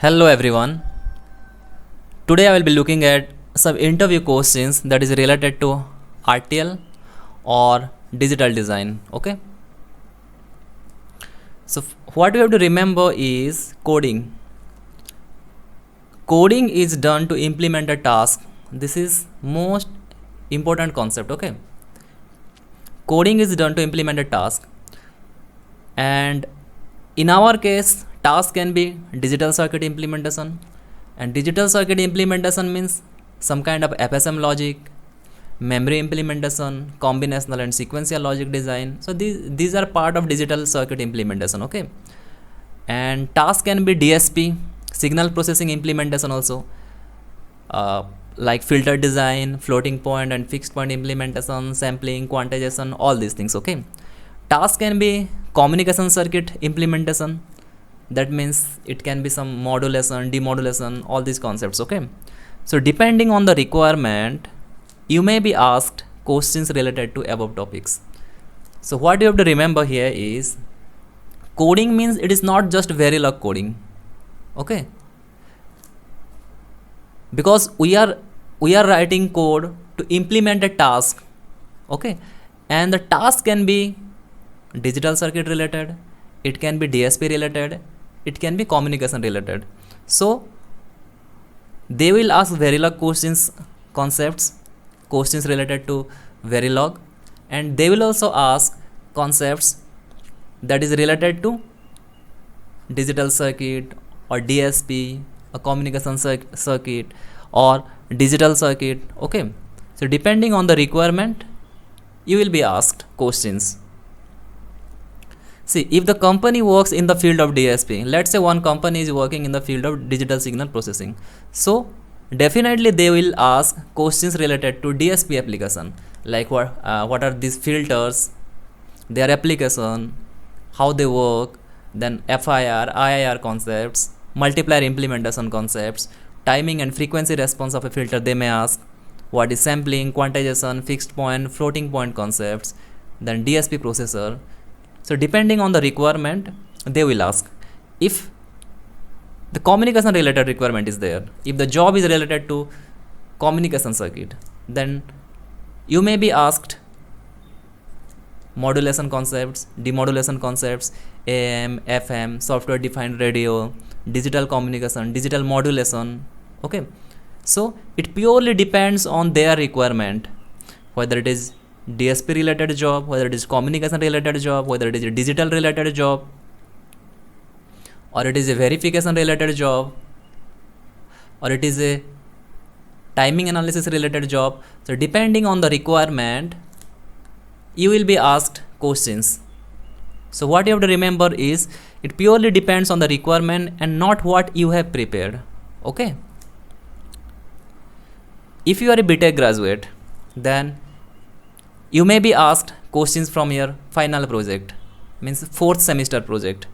Hello everyone. Today I will be looking at some interview questions that is related to RTL or digital design. Okay. So what we have to remember is coding. Coding is done to implement a task. This is most important concept. Okay. Coding is done to implement a task, and in our case, task can be digital circuit implementation, and digital circuit implementation means some kind of FSM logic, memory implementation, combinational and sequential logic design. So these are part of digital circuit implementation. Okay, and task can be DSP, signal processing implementation also, uh, like filter design, floating point and fixed point implementation, sampling, quantization, all these things. Okay, task can be communication circuit implementation. That means it can be some modulation, demodulation, all these concepts. Okay, so depending on the requirement, you may be asked questions related to above topics. So what you have to remember here is coding means it is not just Verilog coding. Okay, because we are writing code to implement a task. Okay, and the task can be digital circuit related, it can be DSP related, it can be communication related. So they will ask Verilog questions, questions related to Verilog, and they will also ask concepts that is related to digital circuit or DSP, a communication circuit or digital circuit. Okay, so depending on the requirement, you will be asked questions. See, if the company works in the field of DSP, let's say one company is working in the field of digital signal processing, so definitely they will ask questions related to DSP application, like what are these filters, their application, how they work, then FIR, IIR concepts, multiplier implementation concepts, timing and frequency response of a filter. They may ask what is sampling, quantization, fixed point, floating point concepts, then DSP processor. So depending on the requirement, they will ask. If the communication related requirement is there, if the job is related to communication circuit, then you may be asked modulation concepts, demodulation concepts, AM, FM, software defined radio, digital communication, digital modulation. Okay, so it purely depends on their requirement, whether it is DSP related job, whether it is communication related job, whether it is a digital related job, or it is a verification related job, or it is a timing analysis related job. So depending on the requirement, you will be asked questions. So what you have to remember is it purely depends on the requirement and not what you have prepared. Okay, if you are a BTech graduate, then you may be asked questions from your final project, means fourth semester project,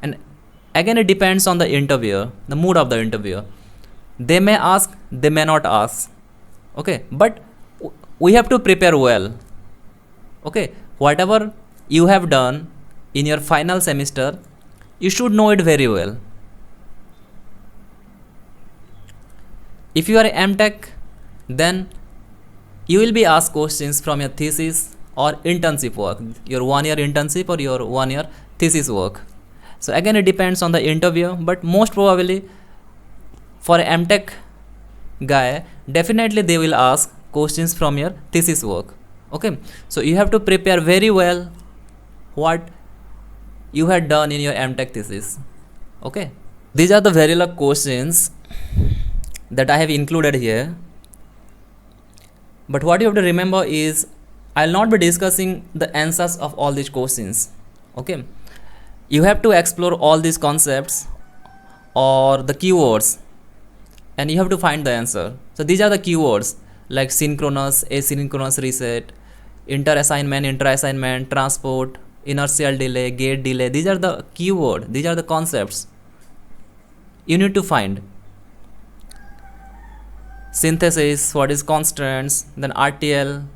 and again it depends on the interviewer, the mood of the interviewer. They may ask, they may not ask. Okay, but we have to prepare well. Okay, whatever you have done in your final semester, you should know it very well. If you are a MTech, then you will be asked questions from your thesis or internship work, your 1 year internship or your 1 year thesis work. So again it depends on the interview, but most probably for a MTech guy, definitely they will ask questions from your thesis work. Okay, so you have to prepare very well what you had done in your MTech thesis. Okay, these are the Verilog questions that I have included here. But what you have to remember is I'll not be discussing the answers of all these questions. Okay, you have to explore all these concepts or the keywords, and you have to find the answer. So these are the keywords like synchronous, asynchronous reset, inter-assignment, intra-assignment, transport, inertial delay, gate delay. These are the keyword, these are the concepts you need to find. Synthesis, what is constants, then RTL,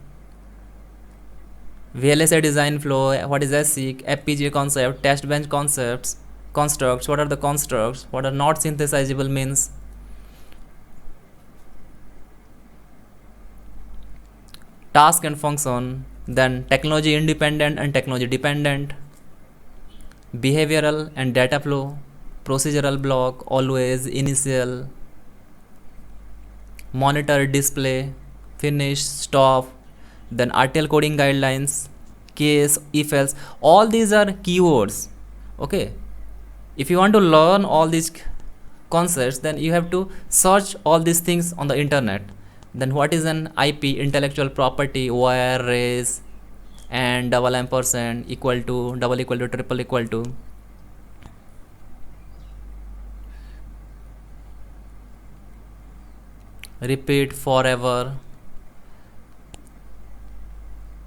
VLSI design flow, what is ASIC, FPGA concept, test bench concepts, constructs. What are the constructs? What are not synthesizable means? Task and function. Then technology independent and technology dependent. Behavioral and data flow. Procedural block, always, initial, monitor, display, finish, stop. Then RTL coding guidelines, case, if else. All these are keywords. Okay, if you want to learn all these concepts, then you have to search all these things on the internet. Then what is an IP, intellectual property, wire, raise, and double ampersand, equal to, double equal to, triple equal to. Repeat, forever.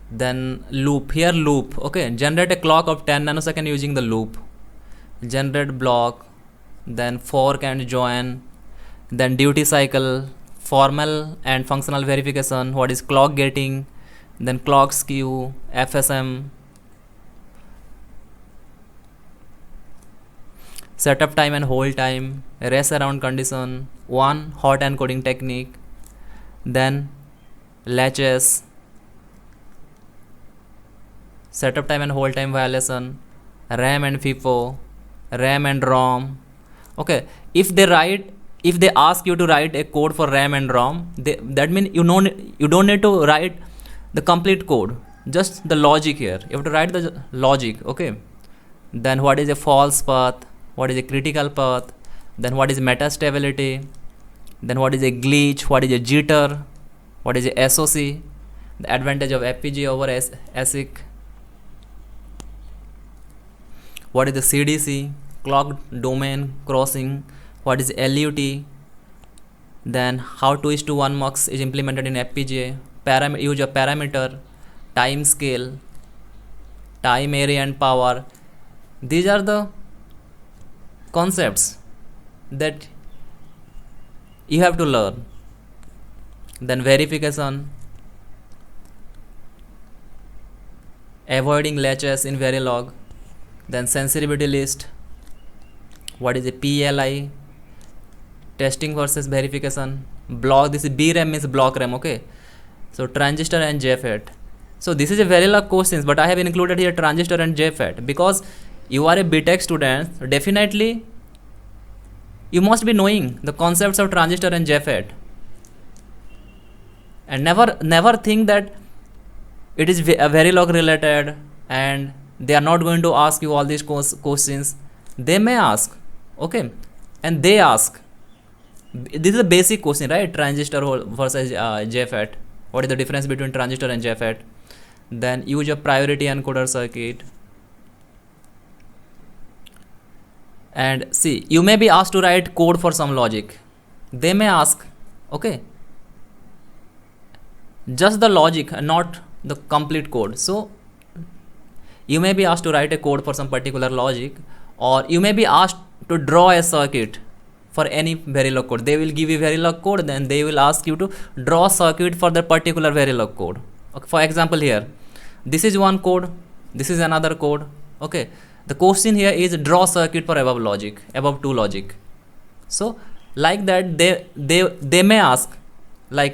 Then loop, here loop. Okay, generate a clock of 10 nanosecond using the loop. Generate block, then fork and join, then duty cycle, formal and functional verification, what is clock gating, then clock skew, FSM, setup time and hold time, rest around condition, one hot encoding technique, then latches, setup time and hold time violation, RAM and FIFO, RAM and ROM. Okay, if they ask you to write a code for RAM and ROM, that means you don't need to write the complete code, just the logic here. You have to write the logic. Okay, then what is a false path, what is a critical path, then what is meta stability, then what is a glitch, what is a jitter, what is a SOC, the advantage of FPGA over ASIC, what is the CDC, clock domain crossing, what is LUT, then how 2:1 mux is implemented in FPGA, use of parameter, time scale, time, area and power. These are the concepts that you have to learn. Then verification, avoiding latches in Verilog, then sensitivity list, what is a PLI, testing versus verification, block, this is BRAM means block RAM. Okay, so transistor and JFET. So this is a Verilog questions, but I have included here transistor and JFET because you are a BTech student, definitely you must be knowing the concepts of transistor and JFET, and never think that it is Verilog related and they are not going to ask you all these questions. They may ask, okay, and they ask. This is a basic question, right? Transistor versus JFET. What is the difference between transistor and JFET? Then use of priority encoder circuit. And see, you may be asked to write code for some logic. They may ask, okay, just the logic and not the complete code. So you may be asked to write a code for some particular logic, or you may be asked to draw a circuit for any Verilog code. They will give you Verilog code, then they will ask you to draw a circuit for the particular Verilog code. Okay, for example here, this is one code, this is another code. Okay, the question here is draw circuit for above logic, above two logic. So like that they may ask, like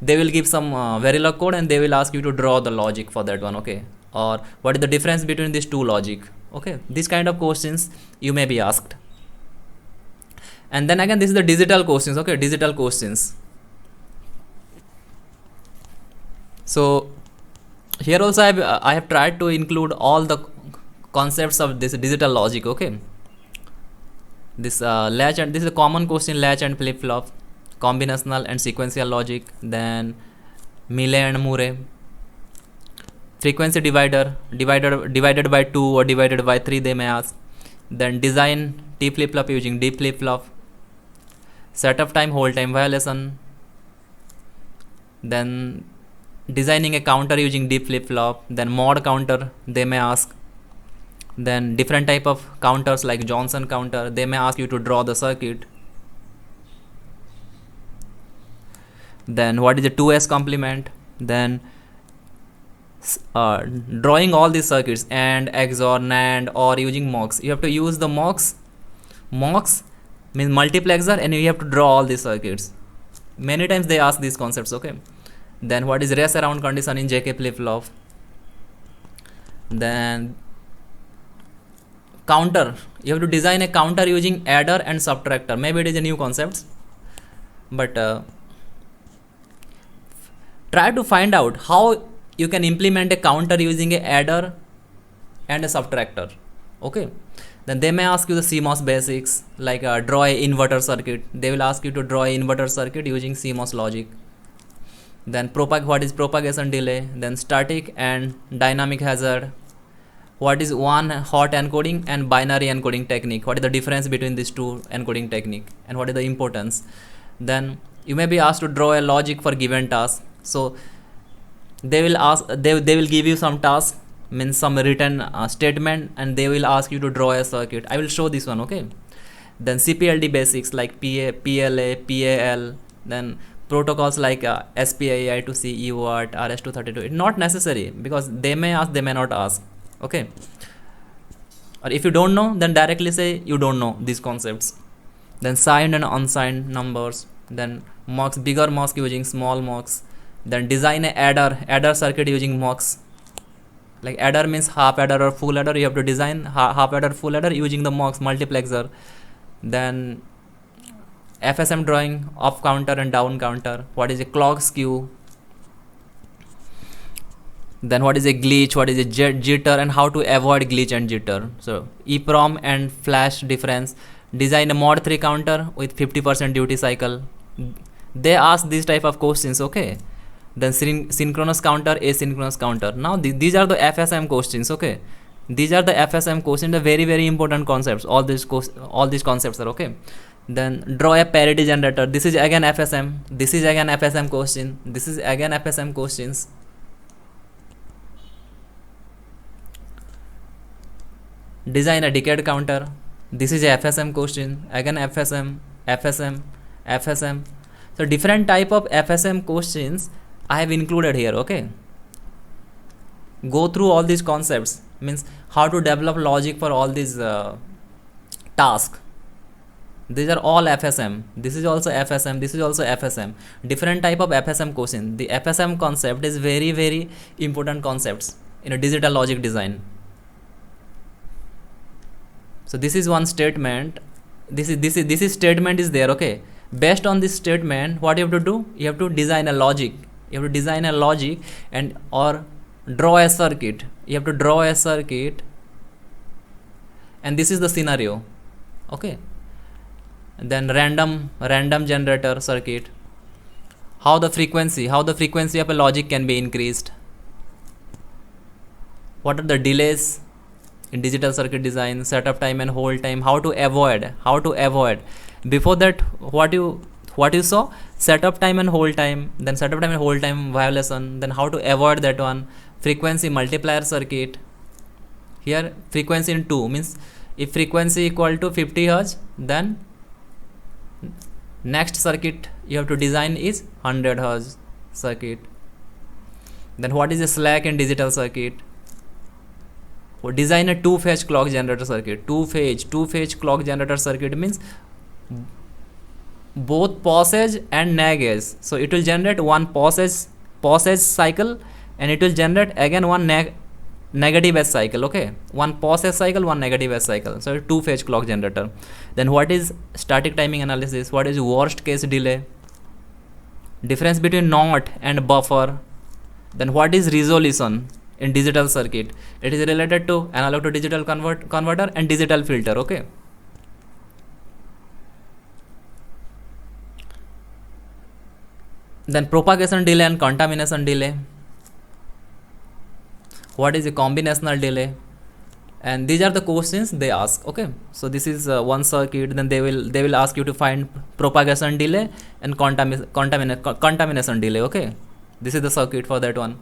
they will give some Verilog code and they will ask you to draw the logic for that one. Okay, or what is the difference between these two logic. Okay, these kind of questions you may be asked. And then again, this is the digital questions. Okay, digital questions. So here also I have tried to include all the concepts of this digital logic. Okay, this latch, and this is a common question, latch and flip flop, combinational and sequential logic, then Mealy and Murray, frequency divider, divided by 2 or divided by 3 they may ask, then design T flip flop using D flip flop, setup time, hold time violation, then designing a counter using D flip flop, then mod counter they may ask, then different type of counters like Johnson counter, they may ask you to draw the circuit, then what is the 2s complement, then drawing all these circuits, and XOR, NAND, or using MUX. You have to use the MUX MOX means multiplexer, and you have to draw all these circuits. Many times they ask these concepts, okay. Then what is race around condition in JK flip-flop? Then counter, you have to design a counter using adder and subtractor. Maybe it is a new concept, but try to find out how you can implement a counter using a adder and a subtractor, okay. Then they may ask you the CMOS basics, like draw a inverter circuit. They will ask you to draw a inverter circuit using CMOS logic. Then what is propagation delay, then static and dynamic hazard, what is one hot encoding and binary encoding technique, what is the difference between these two encoding technique, and what is the importance. Then you may be asked to draw a logic for given task. So they will give you some task, means some written statement, and they will ask you to draw a circuit. I will show this one, okay. Then CPLD basics like PA, PLA, PAL, then protocols like SPI, I2C, EWAT, RS232. It's not necessary, because they may ask, they may not ask, okay. Or if you don't know, then directly say you don't know these concepts. Then signed and unsigned numbers, then MUX, bigger MUX using small MUX. Then design a adder circuit using MUX. Like adder means half adder or full adder. You have to design half adder, full adder using the MUX multiplexer. Then FSM drawing, up counter and down counter. What is a clock skew? Then what is a glitch? What is a jitter, and how to avoid glitch and jitter? So EEPROM and flash difference. Design a mod 3 counter with 50% duty cycle. They ask these type of questions, okay. Then synchronous counter, asynchronous counter. Now these are the FSM questions, okay. These are the FSM questions, the very very important concepts. All these concepts are okay. Then draw a parity generator. This is again FSM. This is again FSM question. This is again FSM questions. Design a decade counter. This is a FSM question. Again FSM, FSM, FSM. So different type of FSM questions I have included here, okay. Go through all these concepts, means how to develop logic for all these tasks. These are all FSM. This is also FSM. This is also FSM. Different type of FSM question. The FSM concept is very very important concepts in a digital logic design. So this is one statement. This is statement is there, okay. Based on this statement, what you have to do? You have to design a logic. You have to design a logic and or draw a circuit. You have to draw a circuit, and this is the scenario, okay. And then random generator circuit. How the frequency of a logic can be increased. What are the delays in digital circuit design, setup time and hold time, how to avoid. Before that, what you saw, setup time and hold time, then setup time and hold time violation, then how to avoid that one. Frequency multiplier circuit. Here frequency in 2 means if frequency equal to 50 Hz, then next circuit you have to design is 100 Hz circuit. Then what is a slack in digital circuit? Design a two-phase clock generator circuit. Two-phase clock generator circuit means both passage and nag edge. So it will generate one passage cycle, and it will generate again one negative edge cycle, okay. One passage cycle, one negative edge cycle. So two-phase clock generator. Then what is static timing analysis? What is worst case delay? Difference between NOT and buffer. Then what is resolution in digital circuit? It is related to analog to digital converter and digital filter, okay. Then propagation delay and contamination delay. What is a combinational delay? And these are the questions they ask, okay. So this is one circuit. Then they will ask you to find propagation delay and contamination delay, okay. This is the circuit for that one.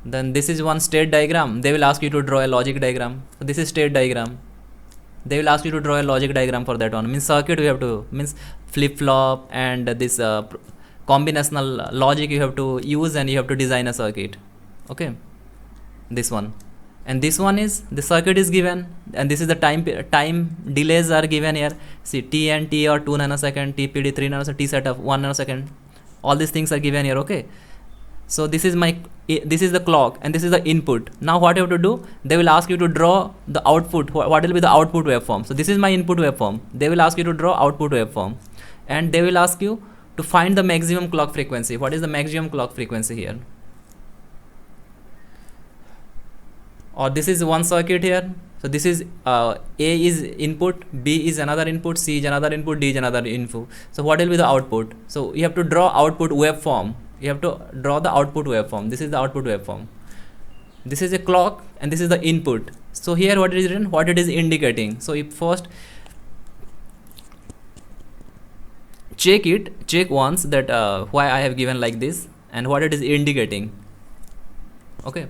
Then this is one state diagram. They will ask you to draw a logic diagram. So this is state diagram. They will ask you to draw a logic diagram for that one. Means circuit you have to, means flip-flop and this combinational logic you have to use, and you have to design a circuit, okay. This one, and this one is the circuit is given. and this is the time delays are given here. See, T and T or 2 nanosecond, TPD 3 nanosecond, T setup 1 nanosecond, all these things are given here. Okay, so this is the clock and this is the input. Now what you have to do, they will ask you to draw the output. What will be the output waveform? So this is my input waveform. They will ask you to draw output waveform, and they will ask you to find the maximum clock frequency. What is the maximum clock frequency here? Or this is one circuit here. So this is A is input, B is another input, C is another input, D is another input. So what will be the output? So you have to draw output waveform. You have to draw the output waveform. This is the output waveform. This is a clock and this is the input. So here what it is written, what it is indicating. So if first check once that why I have given like this and what it is indicating. Okay.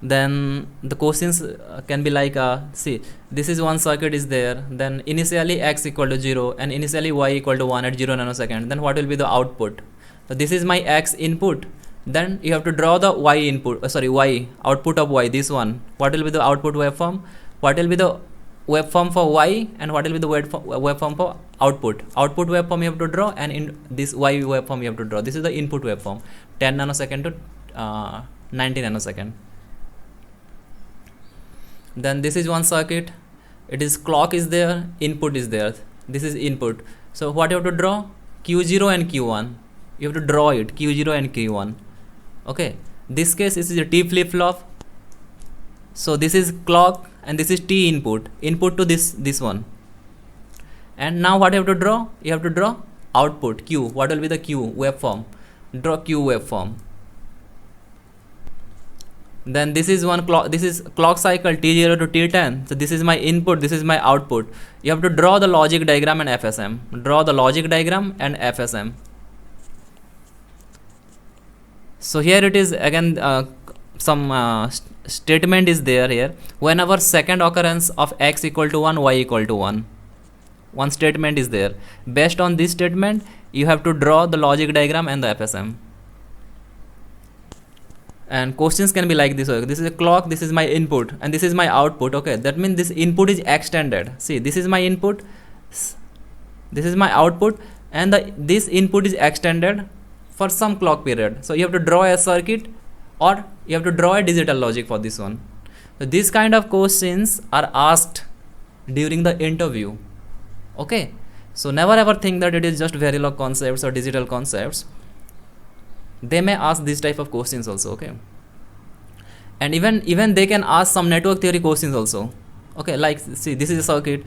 Then the questions can be like, see, this is one circuit is there, then initially x equal to 0 and initially y equal to 1 at 0 nanosecond, then what will be the output? So this is my x input, then you have to draw the y input, y output of y, this one. What will be the output waveform? What will be the waveform for y and what will be the waveform for output? Output waveform you have to draw, and in this y waveform you have to draw. This is the input waveform, 10 nanosecond to 90 nanosecond. Then this is one circuit, it is clock is there, input is there, this is input. So what you have to draw? Q0 and Q1, you have to draw it, Q0 and Q1. Okay, this case this is a T flip-flop. So this is clock and this is T input to this one. And now what you have to draw? You have to draw output Q. What will be the Q waveform? Draw Q waveform. Then this is one clock, this is clock cycle T0 to T10. So this is my input, this is my output. You have to draw the logic diagram and FSM. Draw the logic diagram and FSM. So here it is again, some statement is there here. Whenever second occurrence of x equal to 1, y equal to 1. One statement is there. Based on this statement, you have to draw the logic diagram and the FSM. And questions can be like this. This is a clock, this is my input and this is my output. Okay, that means this input is extended. See, this is my input, this is my output, and this input is extended for some clock period. So you have to draw a circuit or you have to draw a digital logic for this one. So these kind of questions are asked during the interview. Okay, so never ever think that it is just Verilog concepts or digital concepts. They may ask this type of questions also. Okay, and even they can ask some network theory questions also. Okay, like see, this is a circuit.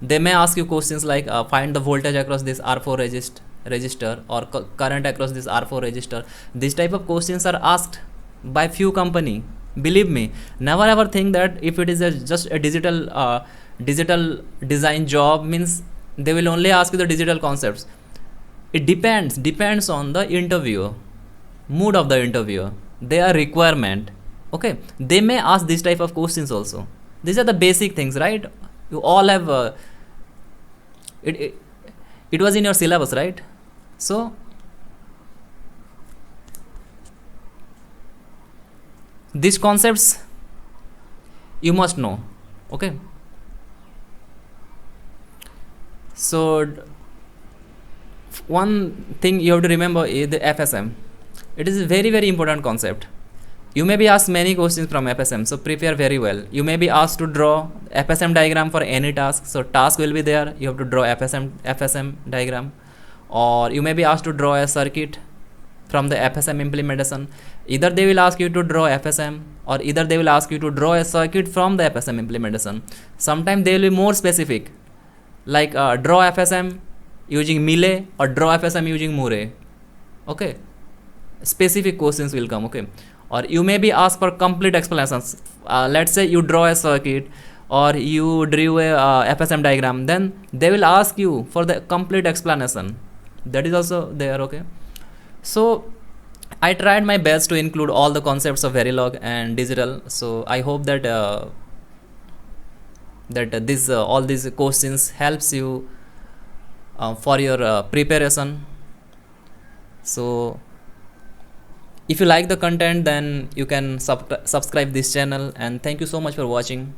They may ask you questions like find the voltage across this R4 resistor or current across this R4 resistor. This type of questions are asked by few company. Believe me, never ever think that if it is just a digital design job means they will only ask you the digital concepts. It depends on the interviewer, mood of the interviewer, their requirement. Okay, they may ask this type of questions also. These are the basic things, right? You all have it was in your syllabus, right? So these concepts you must know. Okay, so one thing you have to remember is the FSM. It is a very very important concept. You may be asked many questions from FSM, so prepare very well. You may be asked to draw FSM diagram for any task. So task will be there, you have to draw FSM diagram, or you may be asked to draw a circuit from the FSM implementation. Either they will ask you to draw FSM or either they will ask you to draw a circuit from the FSM implementation. Sometimes they will be more specific, like draw FSM using Mealy or draw FSM using Murray. Okay, specific questions will come. Okay, or you may be asked for complete explanations. Let's say you draw a circuit or you drew a FSM diagram, then they will ask you for the complete explanation. That is also there. Okay, so I tried my best to include all the concepts of Verilog and digital. So I hope that this all these questions helps you for your preparation. So If you like the content, then you can subscribe this channel, and thank you so much for watching.